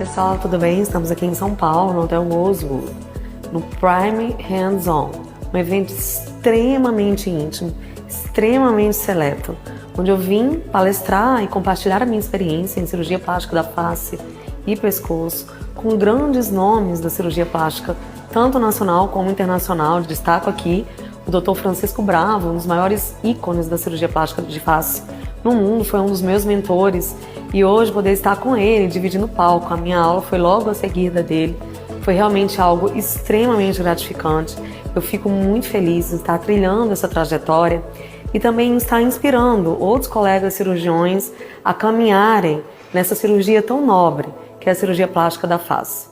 Pessoal, tudo bem? Estamos aqui em São Paulo, no Hotel Rosewood, no Prime Hands On, um evento extremamente íntimo, extremamente seleto, onde eu vim palestrar e compartilhar a minha experiência em cirurgia plástica da face e pescoço, com grandes nomes da cirurgia plástica, tanto nacional como internacional. Destaco aqui o Dr. Francisco Bravo, um dos maiores ícones da cirurgia plástica de face no mundo, foi um dos meus mentores, e hoje poder estar com ele, dividindo o palco, a minha aula foi logo a seguir da dele, foi realmente algo extremamente gratificante. Eu fico muito feliz em estar trilhando essa trajetória e também estar inspirando outros colegas cirurgiões a caminharem nessa cirurgia tão nobre, que é a cirurgia plástica da face.